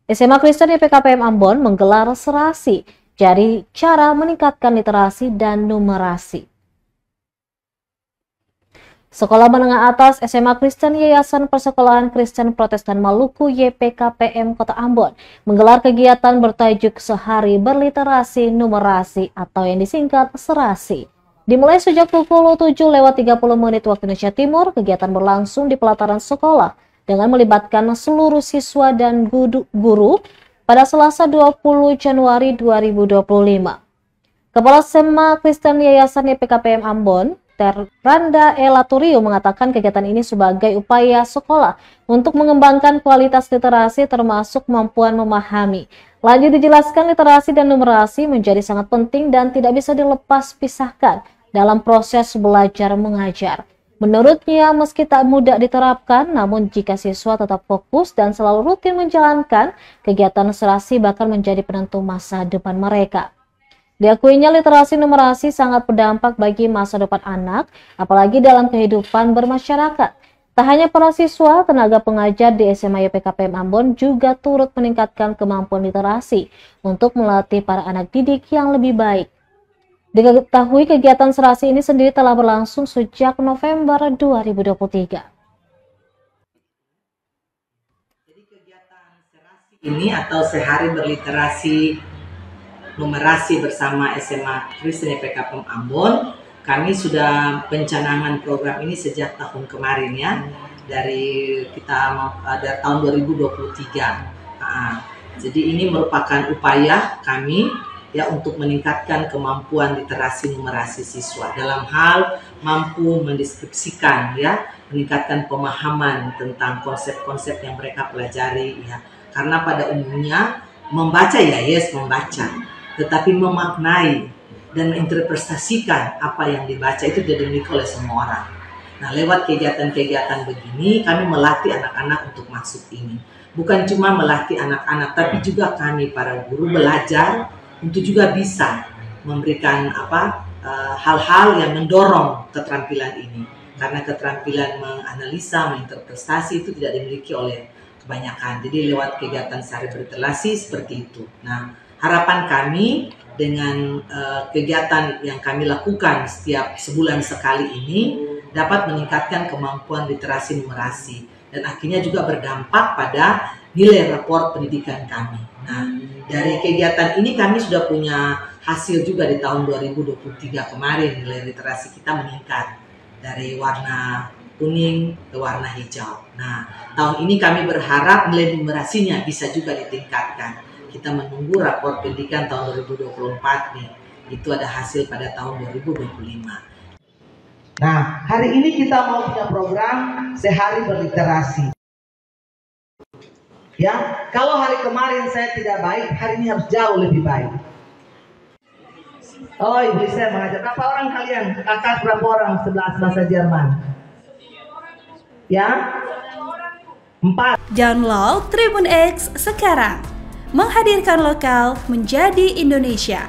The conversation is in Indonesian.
SMA Kristen YPKPM Ambon menggelar serasi, jadi cara meningkatkan literasi dan numerasi. Sekolah Menengah Atas SMA Kristen Yayasan Persekolahan Kristen Protestan Maluku YPKPM Kota Ambon menggelar kegiatan bertajuk Sehari Berliterasi Numerasi atau yang disingkat Serasi. Dimulai sejak pukul 7:30 waktu Indonesia Timur, kegiatan berlangsung di pelataran sekolah dengan melibatkan seluruh siswa dan guru pada Selasa 20 Januari 2025. Kepala SMA Kristen Yayasan YPKPM Ambon, Randa Elaturio mengatakan kegiatan ini sebagai upaya sekolah untuk mengembangkan kualitas literasi termasuk kemampuan memahami. Lanjut dijelaskan literasi dan numerasi menjadi sangat penting dan tidak bisa dilepas pisahkan dalam proses belajar mengajar. Menurutnya, meski tak mudah diterapkan, namun jika siswa tetap fokus dan selalu rutin menjalankan, kegiatan serasi bakal menjadi penentu masa depan mereka. Diakuinya literasi numerasi sangat berdampak bagi masa depan anak, apalagi dalam kehidupan bermasyarakat. Tak hanya para siswa, tenaga pengajar di SMA YPKPM Ambon juga turut meningkatkan kemampuan literasi untuk melatih para anak didik yang lebih baik. Diketahui kegiatan serasi ini sendiri telah berlangsung sejak November 2023. Jadi kegiatan serasi ini atau Sehari Berliterasi Numerasi bersama SMA Kristen YPKPM Ambon, kami sudah pencanangan program ini sejak tahun kemarin ya, dari tahun 2023. Jadi ini merupakan upaya kami ya untuk meningkatkan kemampuan literasi numerasi siswa dalam hal mampu mendeskripsikan ya, meningkatkan pemahaman tentang konsep-konsep yang mereka pelajari ya. Karena pada umumnya membaca ya membaca, tetapi memaknai dan menginterpretasikan apa yang dibaca itu tidak dimiliki oleh semua orang. Nah, lewat kegiatan-kegiatan begini kami melatih anak-anak untuk masuk ini. Bukan cuma melatih anak-anak, tapi juga kami para guru belajar untuk juga bisa memberikan hal-hal yang mendorong keterampilan ini. Karena keterampilan menganalisa, menginterpretasi itu tidak dimiliki oleh kebanyakan. Jadi lewat kegiatan sehari berliterasi seperti itu. Nah, harapan kami dengan kegiatan yang kami lakukan setiap sebulan sekali ini dapat meningkatkan kemampuan literasi numerasi dan akhirnya juga berdampak pada nilai rapor pendidikan kami. Nah, dari kegiatan ini kami sudah punya hasil juga di tahun 2023 kemarin, nilai literasi kita meningkat dari warna kuning ke warna hijau. Nah, tahun ini kami berharap nilai numerasinya bisa juga ditingkatkan. Kita menunggu rapor pendidikan tahun 2024 nih. Itu ada hasil pada tahun 2025. Nah, hari ini kita mau punya program Sehari Berliterasi. Ya, kalau hari kemarin saya tidak baik, hari ini harus jauh lebih baik. Oh, ibu saya mengajar. Berapa orang kalian? Kakak berapa orang sebelah bahasa Jerman? Ya? 4. Download Tribun X sekarang. Menghadirkan lokal menjadi Indonesia.